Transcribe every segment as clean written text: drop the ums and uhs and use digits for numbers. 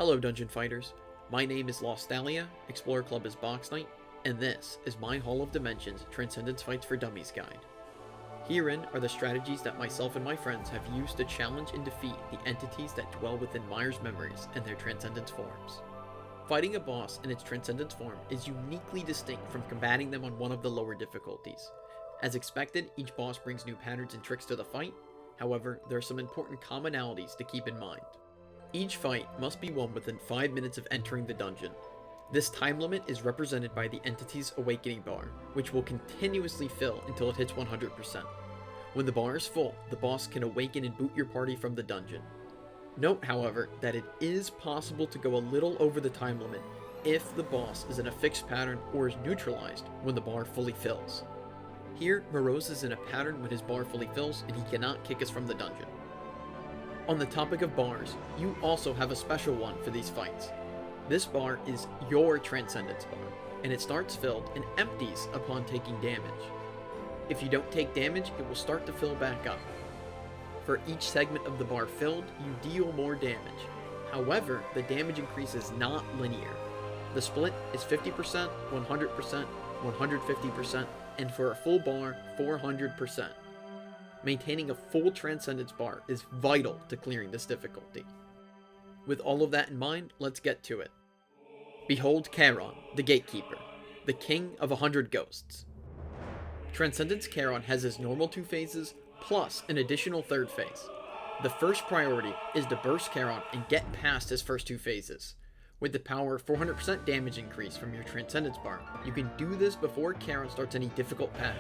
Hello Dungeon Fighters, my name is Losthalia, Explorer Club is Box Knight, and this is my Hall of Dimensions Transcendence Fights for Dummies guide. Herein are the strategies that myself and my friends have used to challenge and defeat the entities that dwell within Myers' memories and their Transcendence forms. Fighting a boss in its Transcendence form is uniquely distinct from combating them on one of the lower difficulties. As expected, each boss brings new patterns and tricks to the fight, however, there are some important commonalities to keep in mind. Each fight must be won within 5 minutes of entering the dungeon. This time limit is represented by the entity's awakening bar, which will continuously fill until it hits 100%. When the bar is full, the boss can awaken and boot your party from the dungeon. Note, however, that it is possible to go a little over the time limit if the boss is in a fixed pattern or is neutralized when the bar fully fills. Here, Moros is in a pattern when his bar fully fills and he cannot kick us from the dungeon. On the topic of bars, you also have a special one for these fights. This bar is your Transcendence bar, and it starts filled and empties upon taking damage. If you don't take damage, it will start to fill back up. For each segment of the bar filled, you deal more damage. However, the damage increase is not linear. The split is 50%, 100%, 150%, and for a full bar, 400%. Maintaining a full Transcendence bar is vital to clearing this difficulty. With all of that in mind, let's get to it. Behold Karon, the Gatekeeper, the King of 100 Ghosts. Transcendence Karon has his normal 2 phases, plus an additional 3rd phase. The first priority is to burst Karon and get past his first 2 phases. With the power 400% damage increase from your Transcendence bar, you can do this before Karon starts any difficult patterns.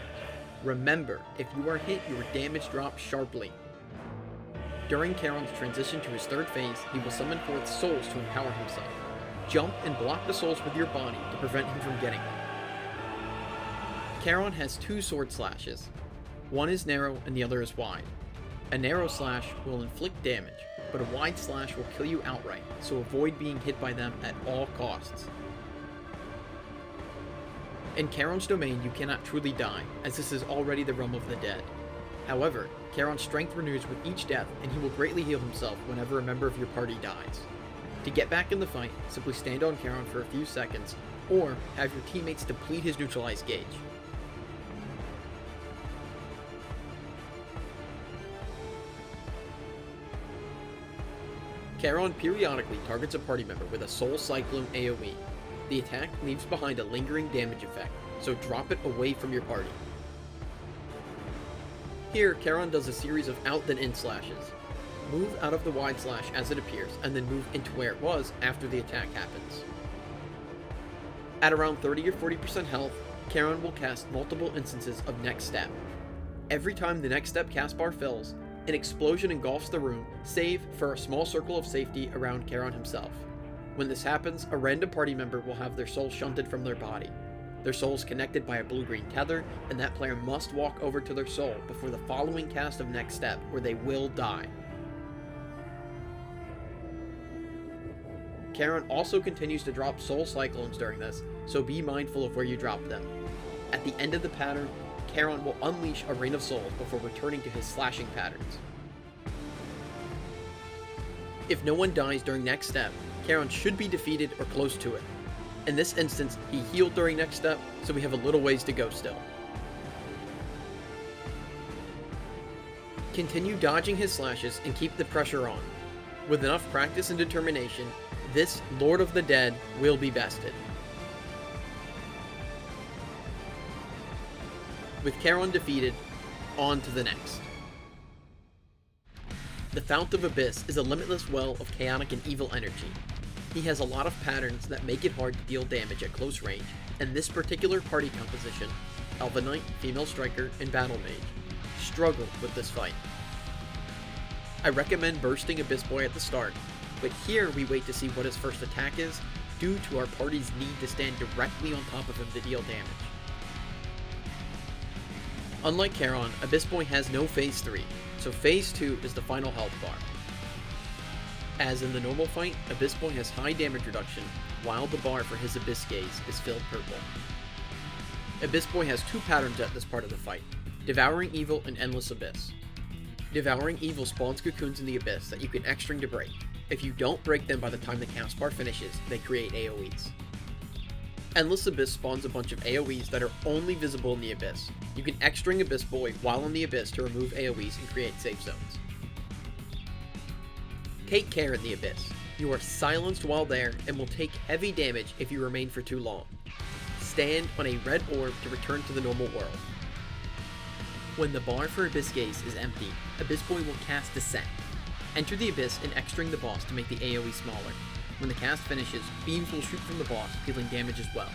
Remember, if you are hit, your damage drops sharply. During Karon's transition to his 3rd phase, he will summon forth souls to empower himself. Jump and block the souls with your body to prevent him from getting them. Karon has 2 sword slashes. One is narrow and the other is wide. A narrow slash will inflict damage, but a wide slash will kill you outright, so avoid being hit by them at all costs. In Karon's domain, you cannot truly die, as this is already the realm of the dead. However, Karon's strength renews with each death, and he will greatly heal himself whenever a member of your party dies. To get back in the fight, simply stand on Karon for a few seconds, or have your teammates deplete his neutralized gauge. Karon periodically targets a party member with a Soul Cyclone AoE. The attack leaves behind a lingering damage effect, so drop it away from your party. Here, Karon does a series of out then in slashes. Move out of the wide slash as it appears, and then move into where it was after the attack happens. At around 30 or 40% health, Karon will cast multiple instances of Next Step. Every time the Next Step cast bar fills, an explosion engulfs the room, save for a small circle of safety around Karon himself. When this happens, a random party member will have their soul shunted from their body. Their soul is connected by a blue-green tether, and that player must walk over to their soul before the following cast of Next Step, or they will die. Karon also continues to drop Soul Cyclones during this, so be mindful of where you drop them. At the end of the pattern, Karon will unleash a Rain of Souls before returning to his slashing patterns. If no one dies during Next Step, Karon should be defeated or close to it. In this instance, he healed during Next Step, so we have a little ways to go still. Continue dodging his slashes and keep the pressure on. With enough practice and determination, this Lord of the Dead will be bested. With Karon defeated, on to the next. The Fount of Abyss is a limitless well of chaotic and evil energy. He has a lot of patterns that make it hard to deal damage at close range, and this particular party composition, Elven Knight, Female Striker, and Battle Mage, struggled with this fight. I recommend bursting Abyss Boy at the start, but here we wait to see what his first attack is, due to our party's need to stand directly on top of him to deal damage. Unlike Karon, Abyss Boy has no Phase 3, so Phase 2 is the final health bar. As in the normal fight, Abyss Boy has high damage reduction, while the bar for his Abyss Gaze is filled purple. Abyss Boy has 2 patterns at this part of the fight, Devouring Evil and Endless Abyss. Devouring Evil spawns cocoons in the Abyss that you can X-string to break, If you don't break them by the time the cast bar finishes, they create AoEs. Endless Abyss spawns a bunch of AoEs that are only visible in the Abyss. You can X-string Abyss Boy while in the Abyss to remove AoEs and create safe zones. Take care in the Abyss. You are silenced while there and will take heavy damage if you remain for too long. Stand on a red orb to return to the normal world. When the bar for Abyss Gaze is empty, Abyss Boy will cast Descent. Enter the Abyss and X-string the boss to make the AoE smaller. When the cast finishes, beams will shoot from the boss, dealing damage as well.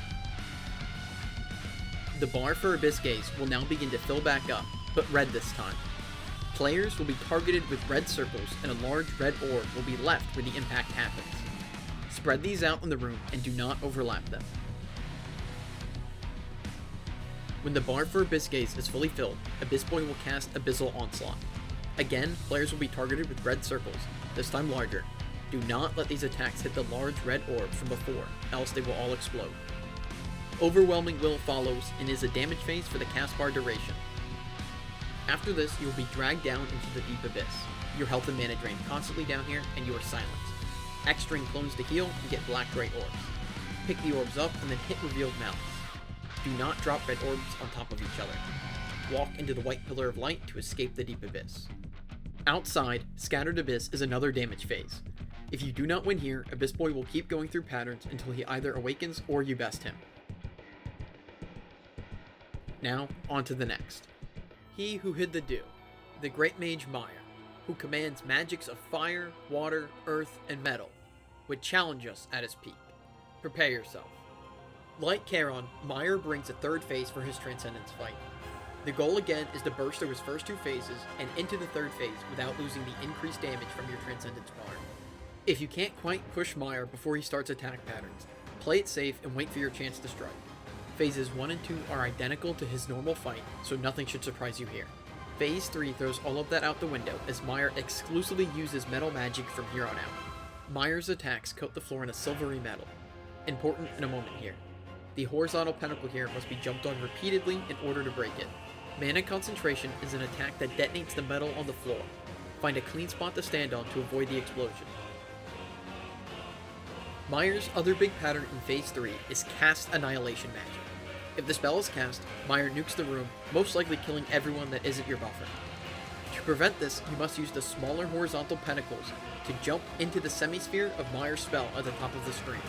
The bar for Abyss Gaze will now begin to fill back up, but red this time. Players will be targeted with red circles and a large red orb will be left where the impact happens. Spread these out in the room and do not overlap them. When the bar for Abyss Gaze is fully filled, Abyss Boy will cast Abyssal Onslaught. Again, players will be targeted with red circles, this time larger. Do not let these attacks hit the large red orb from before, else they will all explode. Overwhelming Will follows and is a damage phase for the cast bar duration. After this, you will be dragged down into the deep abyss. Your health and mana drain constantly down here, and you are silenced. X-string clones to heal and get black gray orbs. Pick the orbs up and then hit revealed mouths. Do not drop red orbs on top of each other. Walk into the white pillar of light to escape the deep abyss. Outside, Scattered Abyss is another damage phase. If you do not win here, Abyss Boy will keep going through patterns until he either awakens or you best him. Now, on to the next. He who hid the dew, the great mage Mire, who commands magics of fire, water, earth, and metal, would challenge us at his peak. Prepare yourself. Like Karon, Mire brings a third phase for his Transcendence fight. The goal again is to burst through his first two phases and into the third phase without losing the increased damage from your Transcendence bar. If you can't quite push Mire before he starts attack patterns, play it safe and wait for your chance to strike. Phases 1 and 2 are identical to his normal fight, so nothing should surprise you here. Phase 3 throws all of that out the window as Mire exclusively uses metal magic from here on out. Mire's attacks coat the floor in a silvery metal. Important in a moment here. The horizontal pentacle here must be jumped on repeatedly in order to break it. Mana Concentration is an attack that detonates the metal on the floor. Find a clean spot to stand on to avoid the explosion. Mire's other big pattern in Phase 3 is Cast Annihilation Magic. If the spell is cast, Mire nukes the room, most likely killing everyone that isn't your buffer. To prevent this, you must use the smaller horizontal pentacles to jump into the semisphere of Mire's spell at the top of the screen.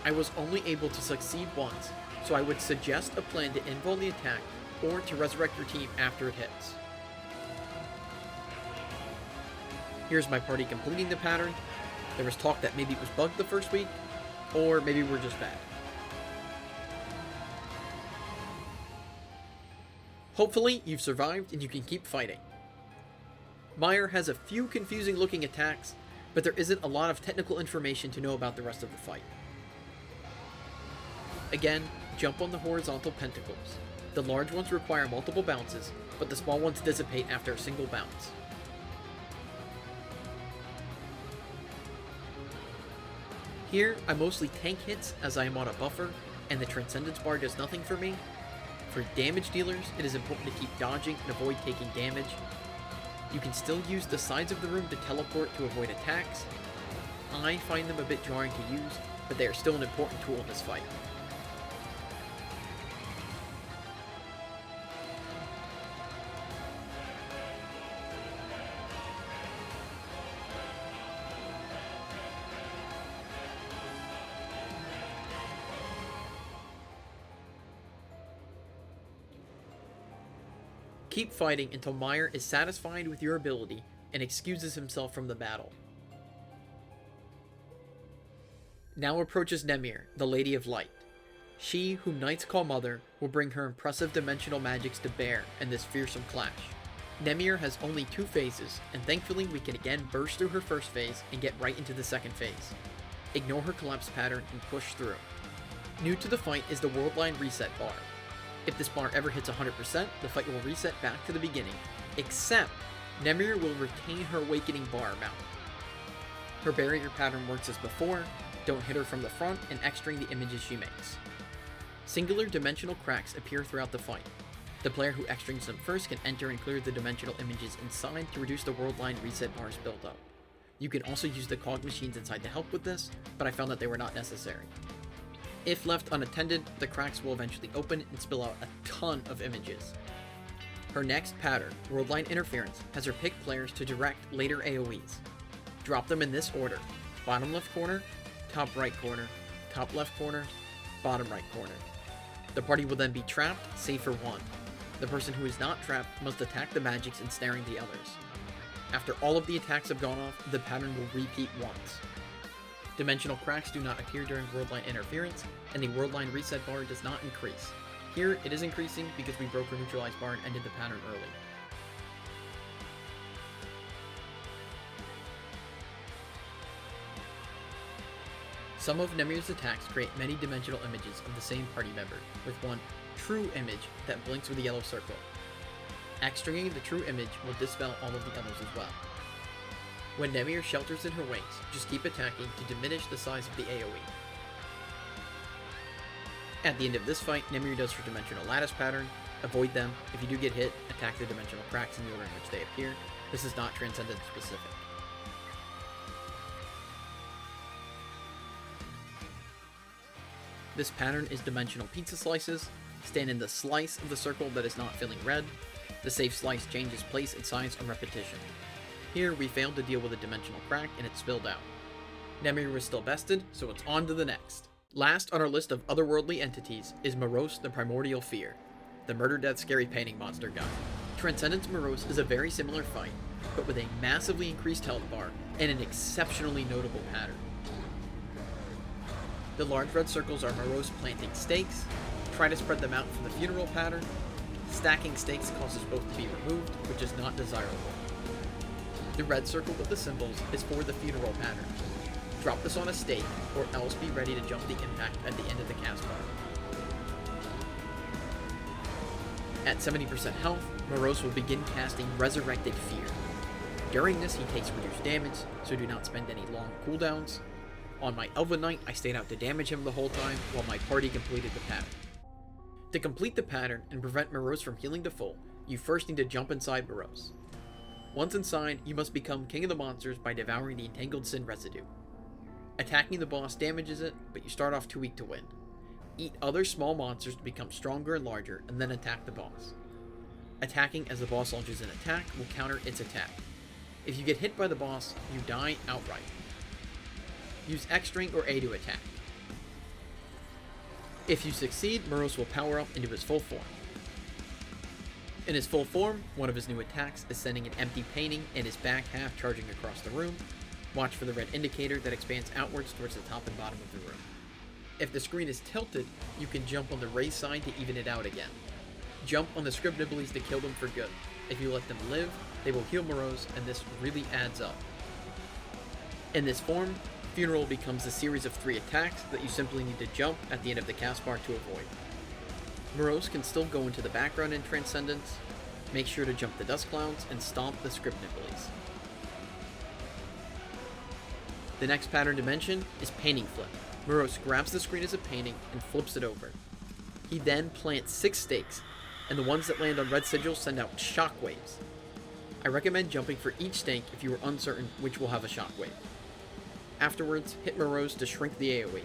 I was only able to succeed once, so I would suggest a plan to invul the attack or to resurrect your team after it hits. Here's my party completing the pattern. There was talk that maybe it was bugged the first week, or maybe we're just bad. Hopefully, you've survived and you can keep fighting. Mire has a few confusing looking attacks, but there isn't a lot of technical information to know about the rest of the fight. Again, jump on the horizontal pentacles. The large ones require multiple bounces, but the small ones dissipate after a single bounce. Here, I mostly tank hits as I am on a buffer, and the Transcendence bar does nothing for me. For damage dealers, it is important to keep dodging and avoid taking damage. You can still use the sides of the room to teleport to avoid attacks. I find them a bit jarring to use, but they are still an important tool in this fight. Keep fighting until Mire is satisfied with your ability and excuses himself from the battle. Now approaches Nemir, the Lady of Light. She, whom knights call Mother, will bring her impressive dimensional magics to bear in this fearsome clash. Nemir has only 2 phases, and thankfully we can again burst through her first phase and get right into the second phase. Ignore her collapse pattern and push through. New to the fight is the World Line Reset bar. If this bar ever hits 100%, the fight will reset back to the beginning, except Nemir will retain her Awakening bar amount. Her barrier pattern works as before, don't hit her from the front, and X-string the images she makes. Singular dimensional cracks appear throughout the fight. The player who X-strings them first can enter and clear the dimensional images inside to reduce the World Line Reset bar's buildup. You can also use the cog machines inside to help with this, but I found that they were not necessary. If left unattended, the cracks will eventually open and spill out a ton of images. Her next pattern, Worldline Interference, has her pick players to direct later AoEs. Drop them in this order: bottom left corner, top right corner, top left corner, bottom right corner. The party will then be trapped, save for one. The person who is not trapped must attack the magics ensnaring the others. After all of the attacks have gone off, the pattern will repeat once. Dimensional cracks do not appear during Worldline Interference, and the Worldline reset bar does not increase. Here, it is increasing because we broke her neutralized bar and ended the pattern early. Some of Nemir's attacks create many dimensional images of the same party member, with one true image that blinks with a yellow circle. X-stringing the true image will dispel all of the others as well. When Nemir shelters in her wings, just keep attacking to diminish the size of the AoE. At the end of this fight, Nemir does her dimensional lattice pattern. Avoid them. If you do get hit, attack the dimensional cracks in the order in which they appear. This is not Transcendence specific. This pattern is dimensional pizza slices. Stand in the slice of the circle that is not filling red. The safe slice changes place and size on repetition. Here, we failed to deal with a dimensional crack and it spilled out. Nemir was still bested, so it's on to the next. Last on our list of otherworldly entities is Moros the Primordial Fear, the Murder Death Scary Painting Monster guy. Transcendence Moros is a very similar fight, but with a massively increased health bar and an exceptionally notable pattern. The large red circles are Moros planting stakes. Try to spread them out for the funeral pattern. Stacking stakes causes both to be removed, which is not desirable. The red circle with the symbols is for the funeral pattern. Drop this on a stake, or else be ready to jump the impact at the end of the cast bar. At 70% health, Moros will begin casting Resurrected Fear. During this, he takes reduced damage, so do not spend any long cooldowns. On my Elven Knight, I stayed out to damage him the whole time, while my party completed the pattern. To complete the pattern and prevent Moros from healing to full, you first need to jump inside Moros. Once inside, you must become King of the Monsters by devouring the Entangled Sin residue. Attacking the boss damages it, but you start off too weak to win. Eat other small monsters to become stronger and larger, and then attack the boss. Attacking as the boss launches an attack will counter its attack. If you get hit by the boss, you die outright. Use X-String or A to attack. If you succeed, Moros will power up into his full form. In his full form, one of his new attacks is sending an empty painting in his back half charging across the room. Watch for the red indicator that expands outwards towards the top and bottom of the room. If the screen is tilted, you can jump on the raised side to even it out again. Jump on the Scribnibblies to kill them for good. If you let them live, they will heal Moros, and this really adds up. In this form, Funeral becomes a series of 3 attacks that you simply need to jump at the end of the cast bar to avoid. Moros can still go into the background in Transcendence. Make sure to jump the dust clouds and stomp the Scribnibblies. The next pattern to mention is Painting Flip. Moros grabs the screen as a painting and flips it over. He then plants 6 stakes, and the ones that land on red sigils send out shockwaves. I recommend jumping for each stake if you are uncertain which will have a shockwave. Afterwards, hit Moros to shrink the AoE.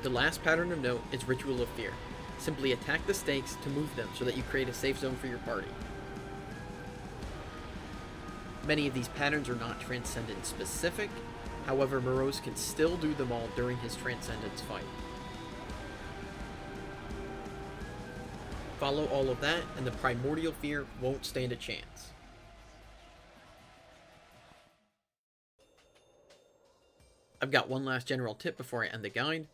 The last pattern of note is Ritual of Fear. Simply attack the stakes to move them so that you create a safe zone for your party. Many of these patterns are not Transcendence specific, however Moros can still do them all during his Transcendence fight. Follow all of that and the Primordial Fear won't stand a chance. I've got one last general tip before I end the guide.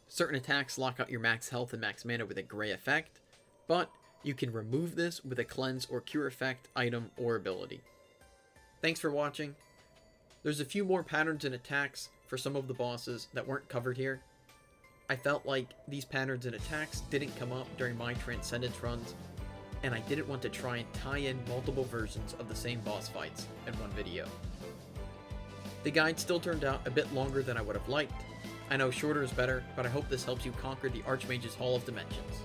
Certain attacks lock out your max health and max mana with a gray effect, but you can remove this with a cleanse or cure effect, item, or ability. Thanks for watching. There's a few more patterns and attacks for some of the bosses that weren't covered here. I felt like these patterns and attacks didn't come up during my Transcendence runs, and I didn't want to try and tie in multiple versions of the same boss fights in one video. The guide still turned out a bit longer than I would have liked. I know shorter is better, but I hope this helps you conquer the Archmage's Hall of Dimensions.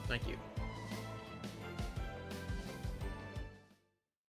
Thank you.